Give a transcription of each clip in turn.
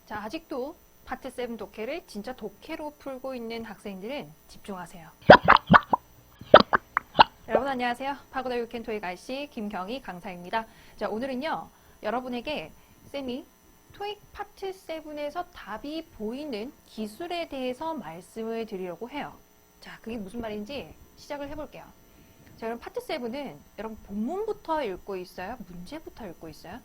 자, 아직도 파트 7 독해를 진짜 독해로 풀고 있는 학생들은 집중하세요. 여러분 안녕하세요. 파고다 유캔 토익 RC 김경희 강사입니다. 자, 오늘은요, 여러분에게 쌤이 토익 파트 7에서 답이 보이는 기술에 대해서 말씀을 드리려고 해요. 자, 그게 무슨 말인지 시작을 해볼게요. 자, 그럼 파트 7은 여러분 본문부터 읽고 있어요? 문제부터 읽고 있어요?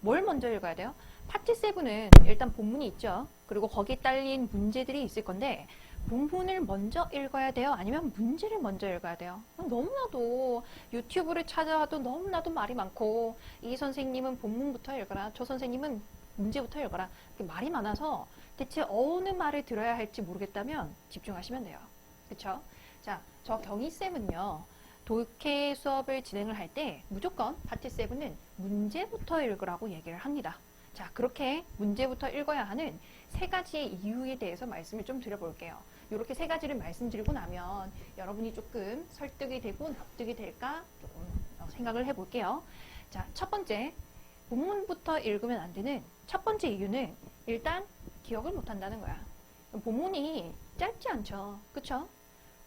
뭘 먼저 읽어야 돼요? 파트 7은 일단 본문이 있죠. 그리고 거기에 딸린 문제들이 있을 건데 본문을 먼저 읽어야 돼요? 아니면 문제를 먼저 읽어야 돼요? 너무나도 유튜브를 찾아와도 너무나도 말이 많고 이 선생님은 본문부터 읽어라. 저 선생님은 문제부터 읽어라. 말이 많아서 대체 어느 말을 들어야 할지 모르겠다면 집중하시면 돼요. 그쵸? 자, 저 경희쌤은요. 독해 수업을 진행을 할 때 무조건 파트 7은 문제부터 읽으라고 얘기를 합니다. 자, 그렇게 문제부터 읽어야 하는 세 가지의 이유에 대해서 말씀을 좀 드려볼게요. 이렇게 세 가지를 말씀드리고 나면 여러분이 조금 설득이 되고 납득이 될까 조금 생각을 해볼게요. 자, 첫 번째, 본문부터 읽으면 안 되는 첫 번째 이유는 일단 기억을 못한다는 거야. 본문이 짧지 않죠. 그쵸?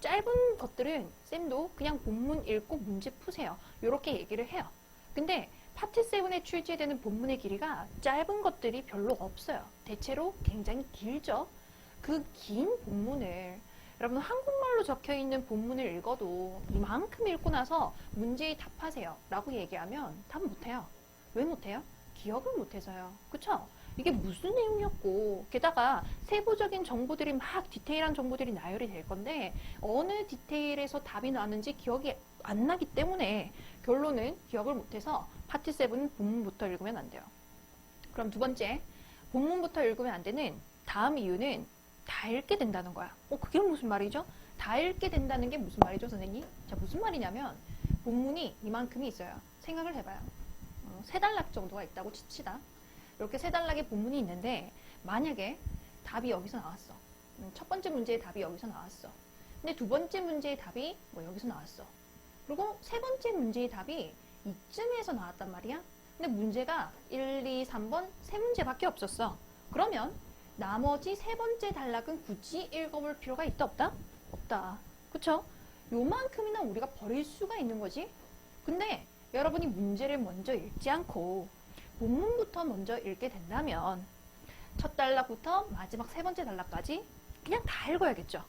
짧은 것들은 쌤도 그냥 본문 읽고 문제 푸세요. 이렇게 얘기를 해요. 근데 파트 7에 출제되는 본문의 길이가 짧은 것들이 별로 없어요. 대체로 굉장히 길죠. 그 긴 본문을 여러분 한국말로 적혀있는 본문을 읽어도 이만큼 읽고 나서 문제에 답하세요 라고 얘기하면 답 못해요. 왜 못해요? 기억을 못해서요. 그쵸? 이게 무슨 내용이었고, 게다가 세부적인 정보들이 막 디테일한 정보들이 나열이 될 건데 어느 디테일에서 답이 나는지 기억이 안 나기 때문에 결론은 기억을 못해서 파트 7은 본문부터 읽으면 안 돼요. 그럼 두 번째, 본문부터 읽으면 안 되는 다음 이유는 다 읽게 된다는 거야. 그게 무슨 말이죠? 다 읽게 된다는 게 무슨 말이죠, 선생님? 자, 무슨 말이냐면 본문이 이만큼이 있어요. 생각을 해봐요. 세 단락 정도가 있다고 칩시다. 이렇게 세 단락의 본문이 있는데 만약에 답이 여기서 나왔어. 첫 번째 문제의 답이 여기서 나왔어. 근데 두 번째 문제의 답이 여기서 나왔어. 그리고 세 번째 문제의 답이 이쯤에서 나왔단 말이야. 근데 문제가 1, 2, 3번 세 문제밖에 없었어. 그러면 나머지 세 번째 단락은 굳이 읽어볼 필요가 있다 없다? 없다. 그쵸? 요만큼이나 우리가 버릴 수가 있는 거지. 근데 여러분이 문제를 먼저 읽지 않고 본문부터 먼저 읽게 된다면 첫 단락부터 마지막 세 번째 단락까지 그냥 다 읽어야겠죠.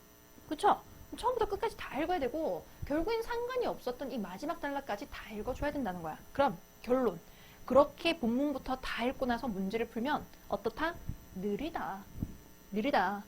그쵸? 처음부터 끝까지 다 읽어야 되고 결국엔 상관이 없었던 이 마지막 단락까지 다 읽어줘야 된다는 거야. 그럼 결론. 그렇게 본문부터 다 읽고 나서 문제를 풀면 어떻다? 느리다. 느리다.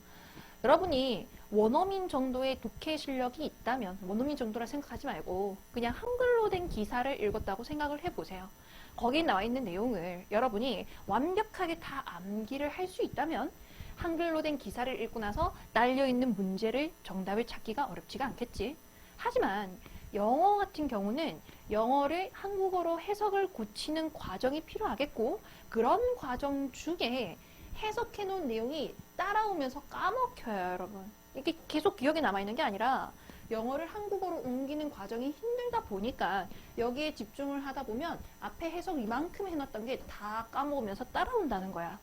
여러분이 원어민 정도의 독해 실력이 있다면 원어민 정도라 생각하지 말고 그냥 한글로 된 기사를 읽었다고 생각을 해보세요. 거기에 나와 있는 내용을 여러분이 완벽하게 다 암기를 할 수 있다면 한글로 된 기사를 읽고 나서 딸려있는 문제를 정답을 찾기가 어렵지가 않겠지. 하지만 영어 같은 경우는 영어를 한국어로 해석을 고치는 과정이 필요하겠고 그런 과정 중에 해석해 놓은 내용이 따라오면서 까먹혀요, 여러분. 이게 계속 기억에 남아있는 게 아니라 영어를 한국어로 옮기는 과정이 힘들다 보니까 여기에 집중을 하다 보면 앞에 해석 이만큼 해놨던 게 다 까먹으면서 따라온다는 거야.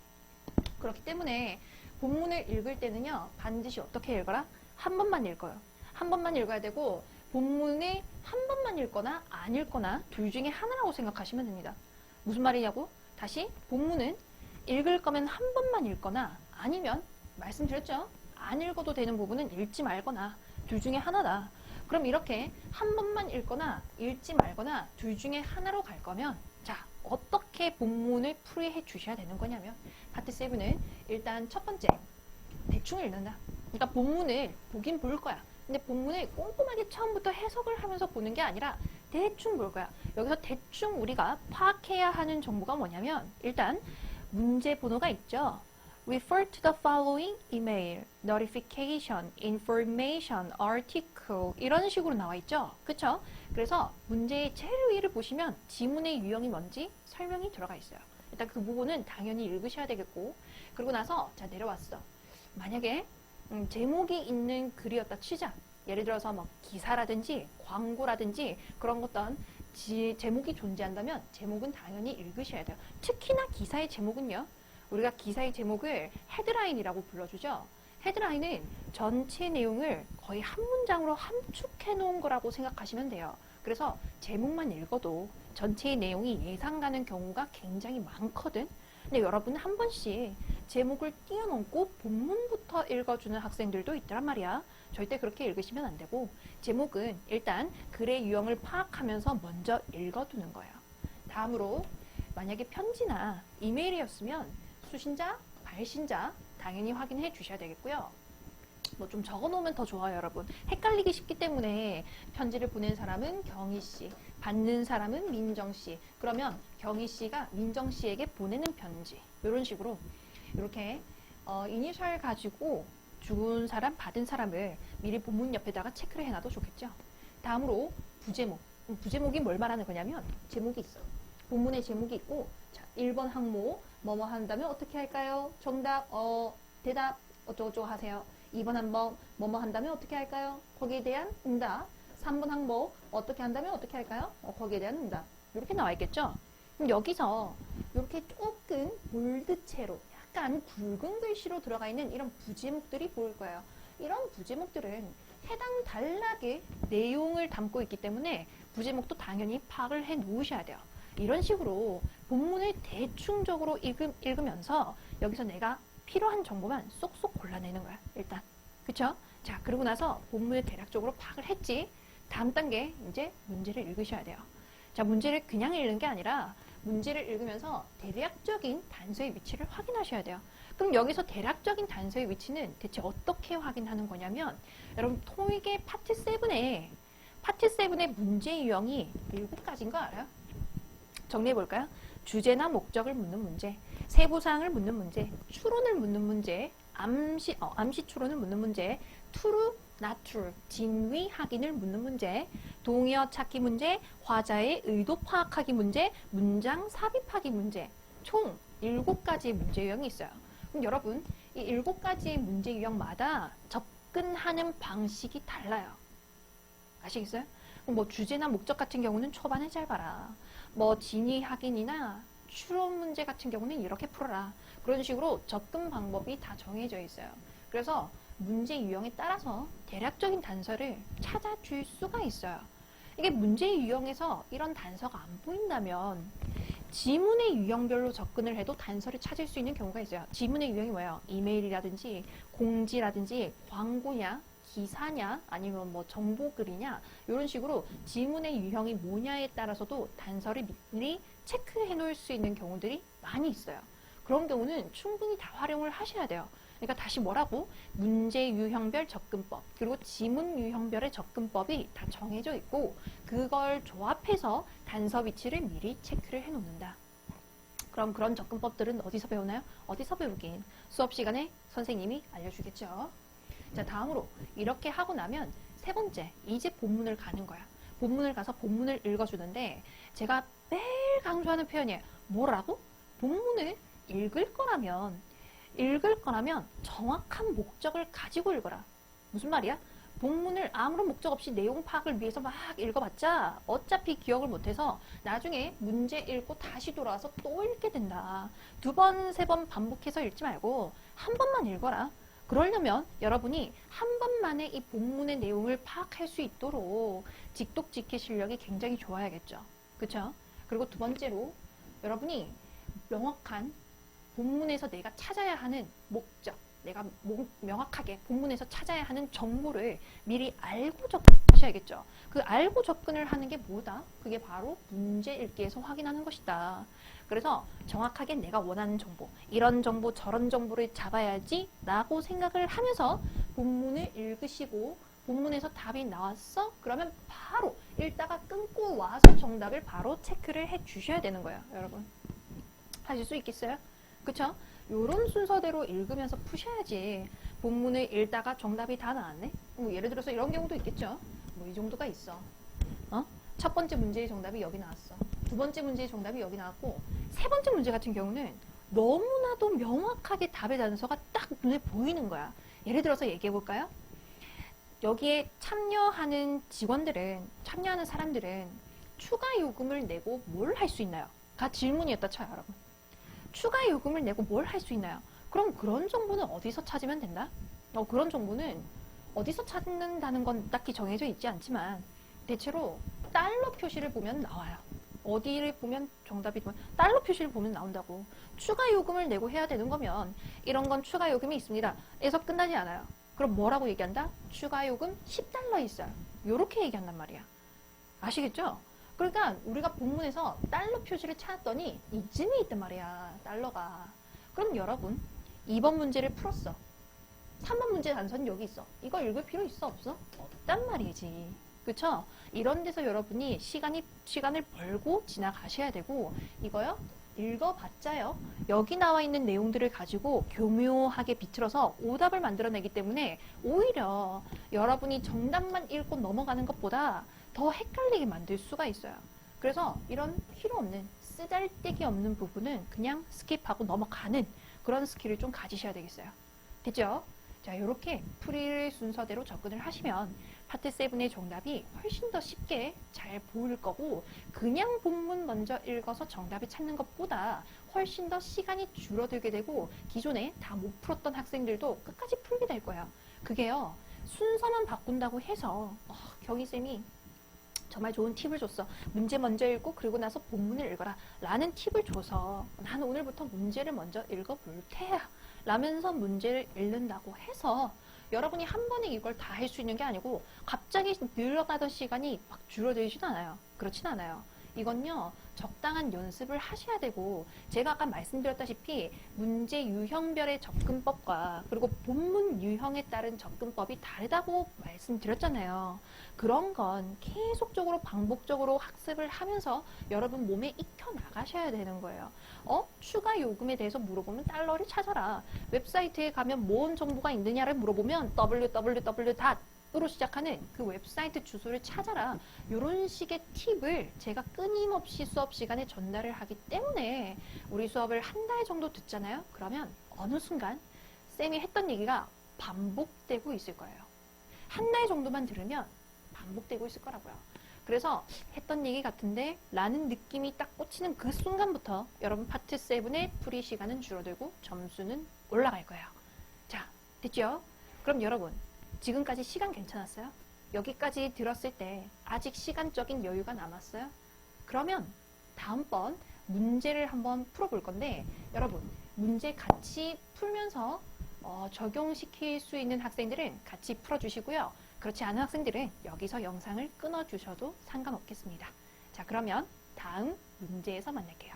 그렇기 때문에 본문을 읽을 때는요, 반드시 어떻게 읽어라? 한 번만 읽어요. 한 번만 읽어야 되고 본문을 한 번만 읽거나 안 읽거나 둘 중에 하나라고 생각하시면 됩니다. 무슨 말이냐고? 다시 본문은 읽을 거면 한 번만 읽거나 아니면 말씀드렸죠? 안 읽어도 되는 부분은 읽지 말거나 둘 중에 하나다. 그럼 이렇게 한 번만 읽거나 읽지 말거나 둘 중에 하나로 갈 거면 자, 어떻게 본문을 풀이해 주셔야 되는 거냐면 파트 7은 일단 첫 번째 대충 읽는다. 그러니까 본문을 보긴 볼 거야. 근데 본문을 꼼꼼하게 처음부터 해석을 하면서 보는 게 아니라 대충 볼 거야. 여기서 대충 우리가 파악해야 하는 정보가 뭐냐면 일단 문제 번호가 있죠. Refer to the following email, notification, information, article 이런 식으로 나와 있죠. 그쵸? 그래서 문제의 제일 위를 보시면 지문의 유형이 뭔지 설명이 들어가 있어요. 일단 그 부분은 당연히 읽으셔야 되겠고 그리고 나서 자 내려왔어. 만약에 제목이 있는 글이었다 치자. 예를 들어서 뭐 기사라든지 광고라든지 그런 어떤 제목이 존재한다면 제목은 당연히 읽으셔야 돼요. 특히나 기사의 제목은요. 우리가 기사의 제목을 헤드라인이라고 불러주죠. 헤드라인은 전체 내용을 거의 한 문장으로 함축해 놓은 거라고 생각하시면 돼요. 그래서 제목만 읽어도 전체의 내용이 예상 가는 경우가 굉장히 많거든. 근데 여러분 한 번씩 제목을 뛰어넘고 본문부터 읽어주는 학생들도 있더란 말이야. 절대 그렇게 읽으시면 안 되고 제목은 일단 글의 유형을 파악하면서 먼저 읽어두는 거예요. 다음으로 만약에 편지나 이메일이었으면 수신자, 발신자 당연히 확인해 주셔야 되겠고요. 뭐 좀 적어 놓으면 더 좋아요, 여러분. 헷갈리기 쉽기 때문에 편지를 보낸 사람은 경희 씨, 받는 사람은 민정 씨. 그러면 경희 씨가 민정 씨에게 보내는 편지. 이런 식으로 이렇게 이니셜 가지고 죽은 사람, 받은 사람을 미리 본문 옆에다가 체크를 해놔도 좋겠죠. 다음으로 부제목. 부제목이 뭘 말하는 거냐면 제목이 있어. 본문에 제목이 있고 자, 1번 항목 뭐뭐 한다면 어떻게 할까요? 정답, 대답 어쩌고저쩌고 하세요. 2번 항목 뭐뭐 한다면 어떻게 할까요? 거기에 대한 응답. 3번 항목 어떻게 한다면 어떻게 할까요? 거기에 대한 응답. 이렇게 나와 있겠죠? 그럼 여기서 이렇게 조금 볼드체로 약간 굵은 글씨로 들어가 있는 이런 부제목들이 보일 거예요. 이런 부제목들은 해당 단락의 내용을 담고 있기 때문에 부제목도 당연히 파악을 해 놓으셔야 돼요. 이런 식으로 본문을 대충적으로 읽으면서 여기서 내가 필요한 정보만 쏙쏙 골라내는 거야. 일단. 그쵸? 자, 그러고 나서 본문을 대략적으로 파악을 했지. 다음 단계 이제 문제를 읽으셔야 돼요. 자, 문제를 그냥 읽는 게 아니라 문제를 읽으면서 대략적인 단서의 위치를 확인하셔야 돼요. 그럼 여기서 대략적인 단서의 위치는 대체 어떻게 확인하는 거냐면 여러분 토익의 파트 7의 문제 유형이 7가지인 거 알아요? 정리해 볼까요? 주제나 목적을 묻는 문제, 세부사항을 묻는 문제, 추론을 묻는 문제, 암시 추론을 묻는 문제, true, not true, 진위 확인을 묻는 문제, 동의어 찾기 문제, 화자의 의도 파악하기 문제, 문장 삽입하기 문제, 총 7가지의 문제 유형이 있어요. 그럼 여러분 이 7가지의 문제 유형마다 접근하는 방식이 달라요. 아시겠어요? 뭐 주제나 목적 같은 경우는 초반에 잘 봐라. 뭐 진위 확인이나 추론 문제 같은 경우는 이렇게 풀어라. 그런 식으로 접근 방법이 다 정해져 있어요. 그래서 문제 유형에 따라서 대략적인 단서를 찾아줄 수가 있어요. 이게 문제 유형에서 이런 단서가 안 보인다면 지문의 유형별로 접근을 해도 단서를 찾을 수 있는 경우가 있어요. 지문의 유형이 뭐예요? 이메일이라든지 공지라든지 광고냐, 기사냐, 아니면 뭐 정보글이냐 이런 식으로 지문의 유형이 뭐냐에 따라서도 단서를 미리 체크해 놓을 수 있는 경우들이 많이 있어요. 그런 경우는 충분히 다 활용을 하셔야 돼요. 그러니까 다시 뭐라고? 문제 유형별 접근법 그리고 지문 유형별의 접근법이 다 정해져 있고 그걸 조합해서 단서 위치를 미리 체크를 해 놓는다. 그럼 그런 접근법들은 어디서 배우나요? 어디서 배우긴? 수업 시간에 선생님이 알려주겠죠. 자, 다음으로 이렇게 하고 나면 세 번째, 이제 본문을 가는 거야. 본문을 가서 본문을 읽어주는데 제가 매일 강조하는 표현이에요. 뭐라고? 본문을 읽을 거라면 정확한 목적을 가지고 읽어라. 무슨 말이야? 본문을 아무런 목적 없이 내용 파악을 위해서 막 읽어봤자 어차피 기억을 못해서 나중에 문제 읽고 다시 돌아와서 또 읽게 된다. 2번, 3번 반복해서 읽지 말고 한 번만 읽어라. 그러려면 여러분이 한 번만에 이 본문의 내용을 파악할 수 있도록 직독직해 실력이 굉장히 좋아야겠죠. 그렇죠? 그리고 두 번째로 여러분이 명확한 본문에서 내가 찾아야 하는 목적, 내가 명확하게 본문에서 찾아야 하는 정보를 미리 알고 접근하셔야겠죠. 그 알고 접근을 하는 게 뭐다? 그게 바로 문제 읽기에서 확인하는 것이다. 그래서 정확하게 내가 원하는 정보, 이런 정보 저런 정보를 잡아야지 라고 생각을 하면서 본문을 읽으시고 본문에서 답이 나왔어? 그러면 바로 읽다가 끊고 와서 정답을 바로 체크를 해 주셔야 되는 거예요. 여러분 하실 수 있겠어요? 그쵸? 요런 순서대로 읽으면서 푸셔야지 본문을 읽다가 정답이 다 나왔네? 뭐 예를 들어서 이런 경우도 있겠죠? 뭐 이 정도가 있어. 첫 번째 문제의 정답이 여기 나왔어. 두 번째 문제의 정답이 여기 나왔고 세 번째 문제 같은 경우는 너무나도 명확하게 답의 단서가 딱 눈에 보이는 거야. 예를 들어서 얘기해 볼까요? 여기에 참여하는 사람들은 추가 요금을 내고 뭘 할 수 있나요? 가 질문이었다 쳐요, 여러분. 추가 요금을 내고 뭘 할 수 있나요? 그럼 그런 정보는 어디서 찾으면 된다? 그런 정보는 어디서 찾는다는 건 딱히 정해져 있지 않지만 대체로 달러 표시를 보면 나와요. 어디를 보면 정답이 되면 달러 표시를 보면 나온다고. 추가 요금을 내고 해야 되는 거면 이런 건 추가 요금이 있습니다. 에서 끝나지 않아요. 그럼 뭐라고 얘기한다? 추가 요금 10달러 있어요. 요렇게 얘기한단 말이야. 아시겠죠? 그러니까 우리가 본문에서 달러 표시를 찾았더니 이쯤에 있단 말이야. 달러가. 그럼 여러분 2번 문제를 풀었어. 3번 문제 단서는 여기 있어. 이거 읽을 필요 있어 없어? 없단 말이지. 그쵸? 이런 데서 여러분이 시간을 벌고 지나가셔야 되고 이거요? 읽어봤자요. 여기 나와 있는 내용들을 가지고 교묘하게 비틀어서 오답을 만들어내기 때문에 오히려 여러분이 정답만 읽고 넘어가는 것보다 더 헷갈리게 만들 수가 있어요. 그래서 이런 필요 없는 쓰잘데기 없는 부분은 그냥 스킵하고 넘어가는 그런 스킬을 좀 가지셔야 되겠어요. 됐죠? 자, 이렇게 풀이 순서대로 접근을 하시면 파트 7의 정답이 훨씬 더 쉽게 잘 보일 거고 그냥 본문 먼저 읽어서 정답을 찾는 것보다 훨씬 더 시간이 줄어들게 되고 기존에 다 못 풀었던 학생들도 끝까지 풀게 될 거예요. 그게요. 순서만 바꾼다고 해서 경희쌤이 정말 좋은 팁을 줬어. 문제 먼저 읽고 그리고 나서 본문을 읽어라 라는 팁을 줘서 나는 오늘부터 문제를 먼저 읽어볼 테야 라면서 문제를 읽는다고 해서 여러분이 한 번에 이걸 다 할 수 있는 게 아니고 갑자기 늘어나던 시간이 막 줄어들진 않아요. 그렇진 않아요. 이건요 적당한 연습을 하셔야 되고 제가 아까 말씀드렸다시피 문제 유형별의 접근법과 그리고 본문 유형에 따른 접근법이 다르다고 말씀드렸잖아요. 그런 건 계속적으로 반복적으로 학습을 하면서 여러분 몸에 익혀 나가셔야 되는 거예요. 추가 요금에 대해서 물어보면 달러를 찾아라. 웹사이트에 가면 뭔 정보가 있느냐를 물어보면 www. 으로 시작하는 그 웹사이트 주소를 찾아라. 이런 식의 팁을 제가 끊임없이 수업 시간에 전달을 하기 때문에 우리 수업을 한 달 정도 듣잖아요. 그러면 어느 순간 쌤이 했던 얘기가 반복되고 있을 거예요. 한 달 정도만 들으면 반복되고 있을 거라고요. 그래서 했던 얘기 같은데 라는 느낌이 딱 꽂히는 그 순간부터 여러분 파트 7의 풀이 시간은 줄어들고 점수는 올라갈 거예요. 자, 됐죠? 그럼 여러분 지금까지 시간 괜찮았어요? 여기까지 들었을 때 아직 시간적인 여유가 남았어요? 그러면 다음번 문제를 한번 풀어볼 건데 여러분 문제 같이 풀면서 적용시킬 수 있는 학생들은 같이 풀어주시고요. 그렇지 않은 학생들은 여기서 영상을 끊어주셔도 상관없겠습니다. 자, 그러면 다음 문제에서 만날게요.